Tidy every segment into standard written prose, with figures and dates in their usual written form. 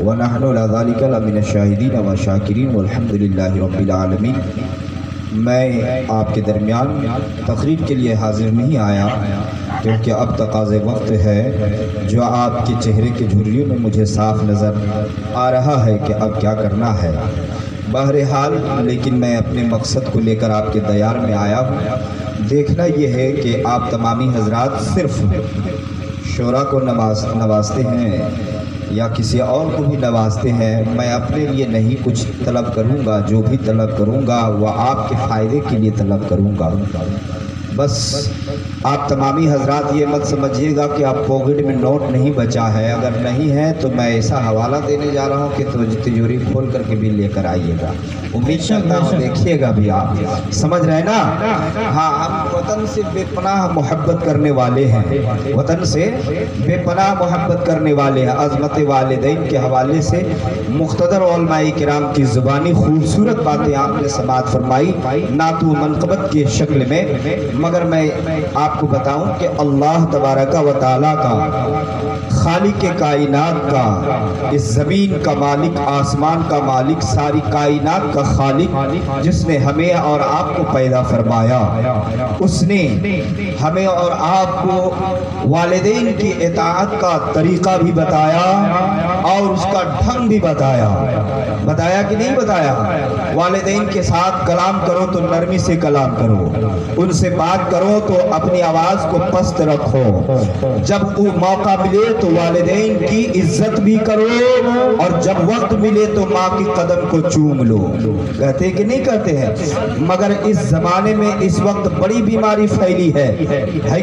ونحن علی ذلک لمن الشاہدین والشاکرین والحمد للہ رب العالمین۔ میں آپ کے درمیان تقریر کے لیے حاضر نہیں آیا کیونکہ اب تقاضے وقت ہے جو آپ کے چہرے کے جھریوں میں مجھے صاف نظر آ رہا ہے کہ اب کیا کرنا ہے۔ بہرحال لیکن میں اپنے مقصد کو لے کر آپ کے دیار میں آیا ہوں۔ دیکھنا یہ ہے کہ آپ تمامی حضرات صرف شعراء کو نوازتے ہیں یا کسی اور کو بھی نوازتے ہیں۔ میں اپنے لیے نہیں کچھ طلب کروں گا، جو بھی طلب کروں گا وہ آپ کے فائدے کے لیے طلب کروں گا۔ بس آپ تمامی حضرات یہ مت سمجھیے گا کہ آپ پاکٹ میں نوٹ نہیں بچا ہے، اگر نہیں ہے تو میں ایسا حوالہ دینے جا رہا ہوں کہ تجوری کھول کر کے بھی لے کر آئیے گا۔ امید کرتا ہوں دیکھیے گا بھی آپ، سمجھ رہے نا؟ ہاں، ہم وطن سے بے پناہ محبت کرنے والے ہیں، وطن سے بے پناہ محبت کرنے والے ہیں۔ عظمت والدین کے حوالے سے مقتدر علماء کرام کی زبانی خوبصورت باتیں آپ نے سماعت فرمائی نعت و منقبت کی شکل میں، مگر میں آپ کو بتاؤں کہ اللہ تبارک و تعالیٰ کا، خالق کائنات کا، اس زمین کا مالک، آسمان کا مالک، ساری کائنات کا خالق، جس نے ہمیں اور آپ کو پیدا فرمایا، اس نے ہمیں اور آپ کو والدین کی اطاعت کا طریقہ بھی بتایا اور اس کا ڈھنگ بھی بتایا کہ نہیں بتایا؟ والدین کے ساتھ کلام کرو تو نرمی سے کلام کرو، ان سے بات کرو تو اپنی آواز کو پست رکھو، جب وہ موقع ملے تو والدین کی عزت بھی کرو، اور جب وقت ملے تو ماں کی قدم کو چوم لو۔ کہتے کہ نہیں کہتے ہیں؟ مگر اس زمانے میں اس وقت بڑی بیماری پھیلی ہے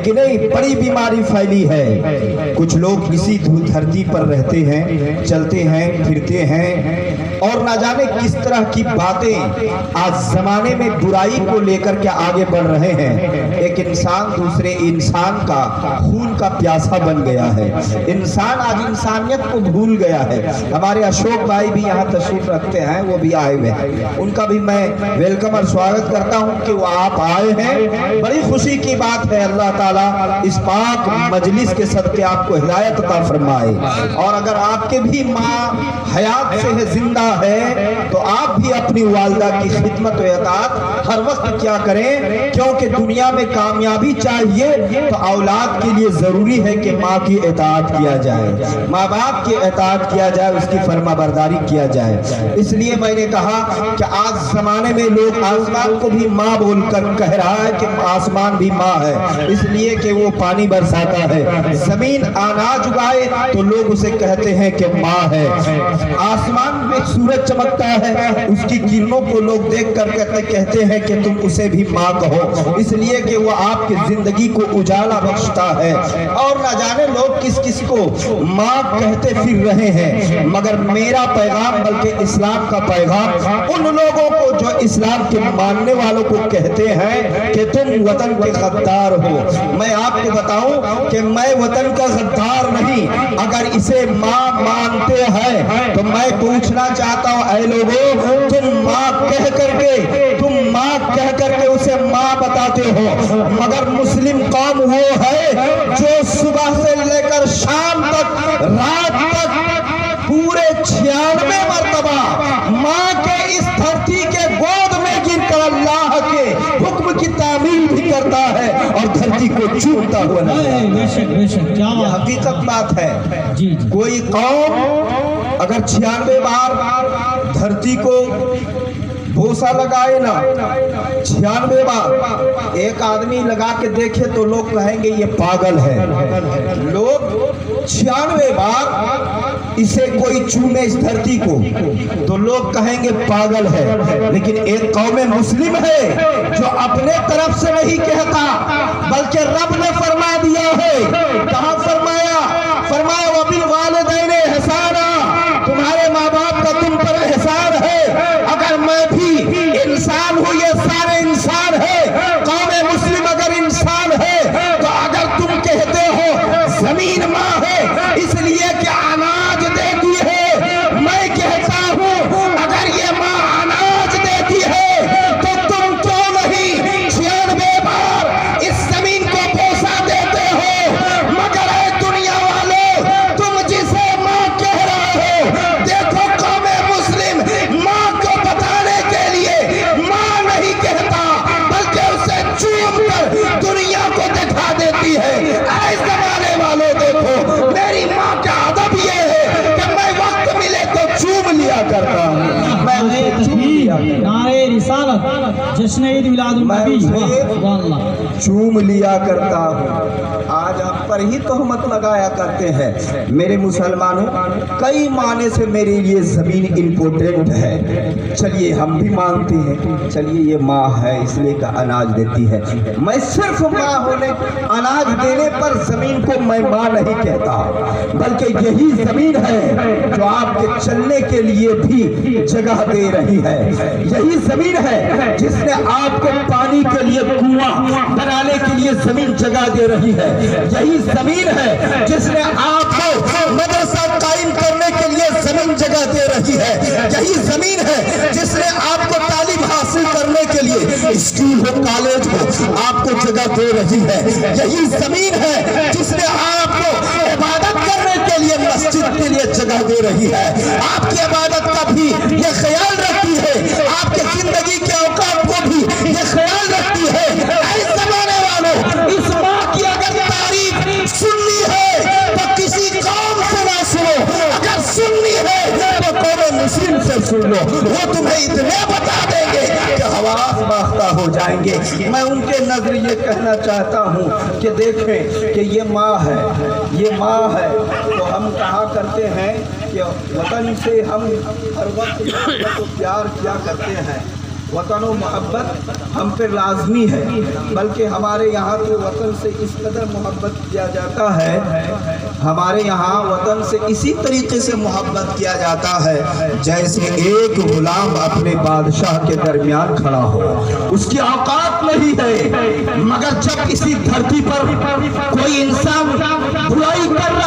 کہ نہیں؟ بڑی بیماری پھیلی ہے۔ کچھ لوگ اسی دھرتی پر رہتے ہیں، چلتے ہیں، پھرتے ہیں، اور نہ جانے کس طرح کی باتیں آج زمانے میں برائی کو لے کر کے آگے بڑھ رہے ہیں۔ ایک انسان دوسرے انسان کا خون کا پیاسا بن گیا ہے، انسان آج انسانیت کو بھول گیا ہے۔ ہمارے اشوک بھائی بھی یہاں تشریف رکھتے ہیں، وہ بھی آئے ہوئے ہیں، ان کا بھی میں ویلکم اور سواگت کرتا ہوں کہ وہ آپ آئے ہیں۔ بڑی خوشی کی بات ہے، اللہ تعالیٰ اس پاک مجلس کے صدقے آپ کو ہدایت عطا فرمائے، اور اگر آپ کے بھی ماں حیات سے ہے، زندہ ہے، تو آپ بھی اپنی والدہ کی خدمت و اطاعت ہر وقت کیا کریں، کیونکہ دنیا میں کامیابی چاہیے تو اولاد کے لیے ضروری ہے کہ ماں کی اطاعت کیا جائے، ماں باپ کی اطاعت کیا جائے، اس کی فرما برداری کیا جائے۔ اس لیے میں نے کہا کہ آج زمانے میں لوگ آسمان کو بھی ماں بول کر کہہ رہا ہے کہ آسمان بھی ماں ہے، اس لیے کہ وہ پانی برساتا ہے، زمین اناج اگائے تو لوگ اسے کہتے ہیں کہ ماں ہے۔ آسمان میں سورج چمکتا ہے، اس کی کرنوں کو لوگ دیکھ کر کہتے ہیں کہ تم اسے بھی ماں کہو، اس لیے کہ وہ آپ کی زندگی کو اجالا بخشتا ہے۔ اور نہ جانے لوگ کس کس کو ماں کہتے پھر رہے ہیں، مگر میرا پیغام بلکہ اسلام کا پیغام ان لوگوں کو جو اسلام کے ماننے والوں کو کہتے ہیں کہ تم وطن کے غدار ہو، میں آپ کو بتاؤں کہ میں وطن کا غدار نہیں۔ اگر اسے ماں مانتے ہیں تو میں پوچھنا چاہتا ہوں، اے لوگوں، تم ماں کہہ کر کے اسے ماں بتاتے ہو، مگر مسلم قوم وہ ہے جو صبح سے لے کر شام تک، رات تک پورے 96 مرتبہ ماں کے اس دھرتی کے گود میں گر کر اللہ کے حکم کی تعمیل بھی کرتا ہے اور دھرتی کو چومتا ہوا نہیں۔ یہ حقیقت بات ہے۔ کوئی قوم اگر 96 بار دھرتی کو بوسا لگائے نا، 96 بار ایک آدمی لگا کے دیکھے تو لوگ کہیں گے یہ پاگل ہے۔ لوگ 96 بار اسے کوئی چومے اس دھرتی کو تو لوگ کہیں گے پاگل ہے، لیکن ایک قوم مسلم ہے جو اپنے طرف سے نہیں کہتا بلکہ رب نے فرما دیا ہے۔ کہاں فرمایا؟ فرمایا وَبِالْوَالِدَيْنِ إِحْسَانًا، تمہارے ماں باپ کا تم پر احسان ہے۔ اگر میں بھی انسان ہوں، یہ سارے انسان ہے، قوم مسلم اگر انسان ہے تو اگر تم کہتے ہو زمین ماں ہے اس لیے کہ اناج دیتی ہے، میں کہتا ہوں اگر یہ ماں اناج دیتی ہے تو تم کیوں نہیں 96 بار اس زمین کو بوسا دیتے ہو؟ مگر اے جشن عید میلاد النبی چوم لیا کرتا ہوں، آج آپ پر ہی تہمت لگایا کرتے ہیں۔ میرے مسلمانوں، کئی معنی سے میرے لیے زمین امپورٹنٹ ہے، چلیے ہم بھی مانتے ہیں، چلیے یہ ماں ہے اس لیے کہ اناج دیتی ہے۔ میں صرف ماں ہونے اناج دینے پر زمین کو میں ماں نہیں کہتا، بلکہ یہی زمین ہے جو آپ کے چلنے کے لیے بھی جگہ دے رہی ہے، یہی زمین ہے جس نے آپ کو پانی کے لیے کنواں بنانے کے لیے زمین جگہ دے رہی ہے، یہی زمین ہے جس نے آپ کو مدرسہ قائم کرنے کے لیے زمین جگہ دے رہی ہے، یہی زمین ہے جس نے آپ کو تعلیم حاصل کرنے کے لیے اسکول ہو کالج ہو آپ کو جگہ دے رہی ہے، یہی زمین ہے جس نے آپ کو عبادت کرنے کے لیے مسجد کے لیے جگہ دے رہی ہے، آپ کی عبادت کا بھی یہ خیال رکھتی ہے، آپ کے زندگی کے اوقات کو بھی یہ خیال رکھتی ہے۔ اے زمانے والوں، اس ماں کی اگر تعریف سننی ہے تو کسی قوم سے نہ سنو، اگر سننی ہے تو قوم مسلم سے سن لو، وہ تمہیں اتنے بتا دیں گے کہ حواس باختہ ہو جائیں گے۔ میں ان کے نظر یہ کہنا چاہتا ہوں کہ دیکھیں کہ یہ ماں ہے، یہ ماں ہے، تو ہم کہا کرتے ہیں کہ وطن سے ہم ہر وقت محبت و پیار کیا کرتے ہیں، وطن و محبت ہم پہ لازمی ہے، بلکہ ہمارے یہاں تو وطن سے اس قدر محبت کیا جاتا ہے، ہمارے یہاں وطن سے اسی طریقے سے محبت کیا جاتا ہے جیسے ایک غلام اپنے بادشاہ کے درمیان کھڑا ہو، اس کی اوقات نہیں ہے، مگر جب اسی دھرتی پر کوئی انسان برائی کر رہا